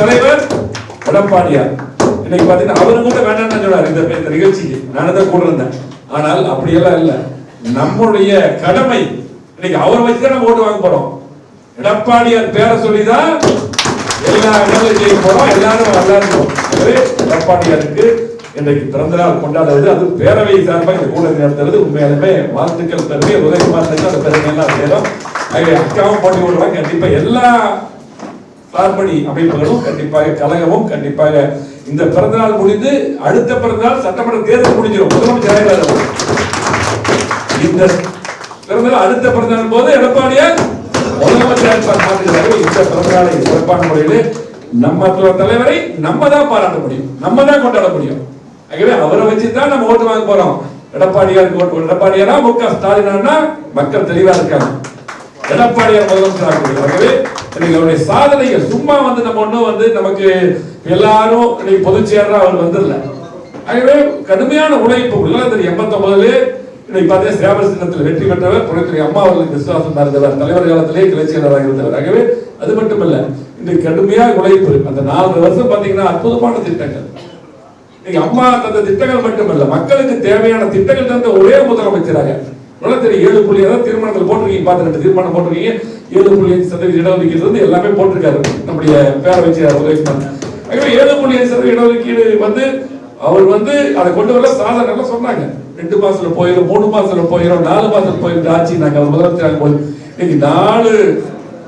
தலைவர் எடப்பாடியார். இன்னைக்கு பாத்தீங்கன்னா அவரும் கூட வேண்டாம்னு சொல்றாரு இந்த நிகழ்ச்சிக்கு. நானும் கூட இருந்தேன். ஆனால் அப்படியெல்லாம் இல்ல. நம்முடைய கடமை இன்னைக்கு அவரை வச்சுதான் நம்ம ஓட்டு வாங்க போறோம். எடப்பாடியார் பேரை சொல்லிதான் எல்லா இடங்களையும் செய்ய போறோம். எல்லாரும் எல்லாரும் எடப்பாடியாருக்கு இன்றைக்கு பிறந்த நாள் கொண்டாடுறது, அது பேரவை சார்பாக இந்த கூட்டத்தை நடத்துறது உண்மையாலுமே வாழ்த்துக்கள் பெருமை. உதயகுமார் அந்த பெருமை எல்லாம் சேரும். அக்காவும் போட்டி விடுவாங்க. கண்டிப்பா எல்லா சார்பணி அமைப்புகளும் கண்டிப்பாக கழகமும் கண்டிப்பாக இந்த பிறந்தநாள் முடிந்து அடுத்த பிறந்தநாள் சட்டமன்ற தேர்தல் முடிஞ்சிடும். முதலமைச்சர் இந்த பிறந்தநாள் அடுத்த பிறந்தநாள் போது எடப்பாடியார் முதலமைச்சர் மாற்றுகிறார்கள். இந்த பிறந்தநாளை சிறப்பான முறையில் நம்ம தலைவரை நம்ம தான் பாராட்ட முடியும், நம்ம தான் கொண்டாட முடியும். ஆகவே அவரை வச்சுதான் நம்ம ஓட்டு வாங்க போறோம். எடப்பாடியாருக்கு ஓட்டு. எடப்பாடியாரா முக ஸ்டாலினா மக்கள் தெளிவா இருக்காங்க. எடப்பாடியார் முதலமைச்சர். ஆகவே அவருடைய சாதனைகள் சும்மா வந்து நம்ம ஒண்ணும் வந்து நமக்கு எல்லாரும் பொதுச் செயலரா அவர் வந்துடல. ஆகவே கடுமையான உழைப்பு 89 இன்னைக்கு பார்த்தீங்கன்னா சேவல் சின்னத்தில் வெற்றி பெற்றவர் புரட்சி அம்மா அவர்களுக்கு விசுவாசம் இருந்தவர். தலைவர் காலத்திலே கிளை செயலராக இருந்தவர். ஆகவே அது மட்டுமல்ல, இன்றைக்கு கடுமையாக உழைப்பு. அந்த 4 வருஷம் பாத்தீங்கன்னா அற்புதமான திட்டங்கள். இன்னைக்கு அம்மா தந்த திட்டங்கள் மட்டுமல்ல, மக்களுக்கு தேவையான திட்டங்கள் தந்த ஒரே முதலமைச்சராக 7.6 தீர்மானத்தில் போட்டிருக்கீங்க. பார்த்து 2 தீர்மானம் போட்டிருக்கீங்க. 7.5% இடஒதுக்கீடு எல்லாமே போட்டிருக்காரு நம்முடைய பேரவை செயலர் உதயகுமார். 7.5% இடஒதுக்கீடு வந்து அவர் வந்து அதை கொண்டு வர சாதனை சொன்னாங்க. 2 மாசத்துல போயிடும், 3 மாசத்துல போயிடும், 4 மாசத்துல போயிடும் ஆட்சி. நாங்க அவர் முதலமைச்சராக போது இன்னைக்கு 4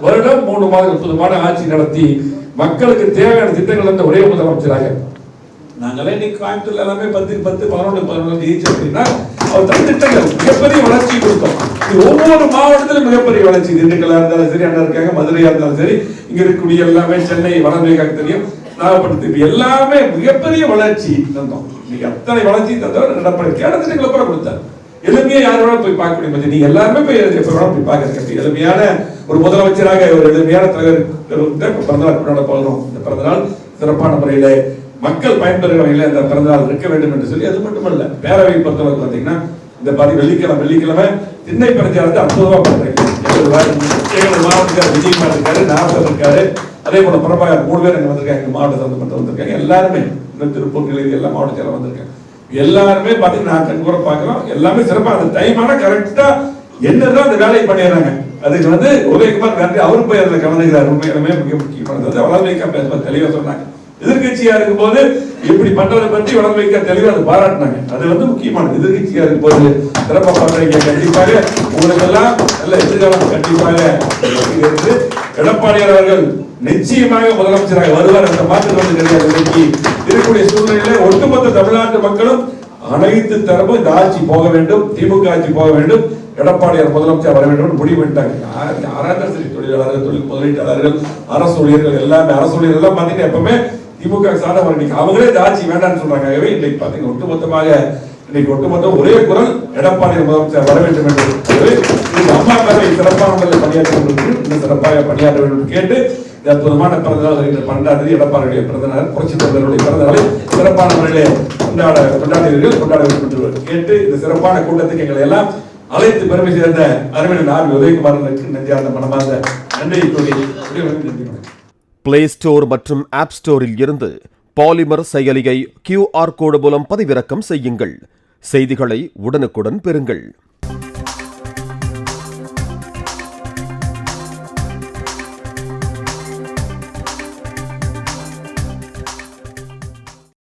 வருடம் 3 மாதம் அற்புதமான ஆட்சி நடத்தி மக்களுக்கு தேவையான திட்டங்கள் வந்து ஒரே முதலமைச்சராக. நாங்களே இன்னைக்கு கோயம்புத்தூர்ல எல்லாமே 10, 11, 11 ஈச் அப்படின்னா அவர் தன் திட்டங்கள் மிகப்பெரிய வளர்ச்சி கொடுத்தோம். ஒவ்வொரு மாவட்டத்திலும் மிகப்பெரிய வளர்ச்சி. திண்டுக்கல்லா இருந்தாலும் சரி, அண்ணா இருக்காங்க, மதுரையா இருந்தாலும் சரி, இங்க இருக்கக்கூடிய எல்லாமே சென்னை வளர்மைக்காக தெரியும், நாகப்பட்டினத்துக்கு எல்லாமே மிகப்பெரிய வளர்ச்சி தந்தோம். நீங்க அத்தனை வளர்ச்சி தந்தவர் எடப்பாடி. கேட்ட திட்டங்களை கூட கொடுத்தார். எளிமையா யார் வேணா போய் பார்க்க முடியும். நீங்க எல்லாருமே போய் எப்ப வேணா போய் பார்க்க. எளிமையான ஒரு முதலமைச்சராக ஒரு எளிமையான தலைவர் பிறந்தநாள் கொண்டாட போகிறோம். இந்த பிறந்தநாள் சிறப்பான முறையில மக்கள் பயன்பெறுகிற வகையில் இந்த பிறந்தநாள் இருக்க வேண்டும் என்று சொல்லி, அது மட்டுமல்ல பேரவை பொறுத்தவரை பார்த்தீங்கன்னா இந்த வெள்ளிக்கிழமை திண்ணை பிரச்சாரத்தை அற்புதமா பண்றீங்க. மாவட்டத்தில் விஜயகுமார் இருக்காரு, நாகர் இருக்காரு, அதே போல பிரபாகர் 3 பேர் அங்க வந்திருக்காங்க. மாவட்ட சம்பந்தப்பட்ட வந்திருக்காங்க. எல்லாருமே திருப்பூர் நிலையில் எல்லாம் மாவட்ட செயலர் வந்திருக்காங்க. எல்லாருமே பாத்தீங்கன்னா நான் கண் கூட பாக்குறோம். எல்லாமே சிறப்பா அந்த டைமான கரெக்டா என்னதான் அந்த வேலையை பண்ணிடுறாங்க. அதுக்கு வந்து உதயகுமார் நன்றி. அவரு போய் அதுல கவனிக்கிறார். உண்மையிலுமே மிக முக்கியமானது வளர்மைக்கா பேசுவார். தெளிவா சொன்னாங்க. எதிர்கட்சியா இருக்கும் போது இப்படி பண்றதை பற்றி வளர்மைக்கா தெளிவா அதை பாராட்டினாங்க. அது வந்து முக்கியமானது. எதிர்கட்சியா இருக்கும் போது சிறப்பா பண்றீங்க. கண்டிப்பாக உங்களுக்கு எல்லாம் நல்ல எதிர்காலம் கண்டிப்பாக இருந்து எடப்பாடியார் அவர்கள் நிச்சயமாக முதலமைச்சராக வருவார் என்ற மாற்றம் வந்து கிடையாது. இன்னைக்கு இருக்கக்கூடிய சூழ்நிலையில ஒட்டுமொத்த தமிழ்நாட்டு மக்களும் அனைத்து தரப்பும் இந்த ஆட்சி போக வேண்டும், திமுக ஆட்சி போக வேண்டும், எடப்பாடியார் முதலமைச்சர் வர வேண்டும் முடிவு பண்ணிட்டாங்க. யாராவது சரி, தொழிலாளர்கள், தொழில் முதலீட்டாளர்கள், அரசு ஊழியர்கள் எல்லாமே, அரசு ஊழியர்கள் எல்லாம் பாத்தீங்கன்னா எப்பவுமே திமுக சாதம் இன்னைக்கு அவங்களே இந்த ஆட்சி வேண்டாம்னு சொல்றாங்க. ஆகவே இன்னைக்கு பாத்தீங்கன்னா ஒட்டுமொத்தமாக ஒரே குரல் எடப்பாடியார் முதலமைச்சர் வர வேண்டும் என்று அம்மா பேரவை சிறப்பான முறையில் பணியாற்ற வேண்டும், இன்னும் சிறப்பாக பணியாற்ற வேண்டும் என்று கேட்டு இந்த அற்புதமான பிறந்தநாள் 12 எடப்பாடியுடைய பிறந்தநாள், புரட்சி தலைவருடைய பிறந்தநாளை சிறப்பான முறையிலே கொண்டாட வேண்டும் என்று கேட்டு இந்த சிறப்பான கூட்டத்துக்கு எங்களை எல்லாம் அழைத்து பெருமை சேர்ந்த அறிவியல் ஆர் உதயகுமாரனுக்கு நெஞ்சார்ந்த மனமார்ந்த நன்றி கூறி பிளே ஸ்டோர் மற்றும் ஆப் ஸ்டோரில் இருந்து பாலிமர் செயலியை QR கோடு மூலம் பதிவிறக்கம் செய்யுங்கள். செய்திகளை உடனுக்குடன் பெறுங்கள்.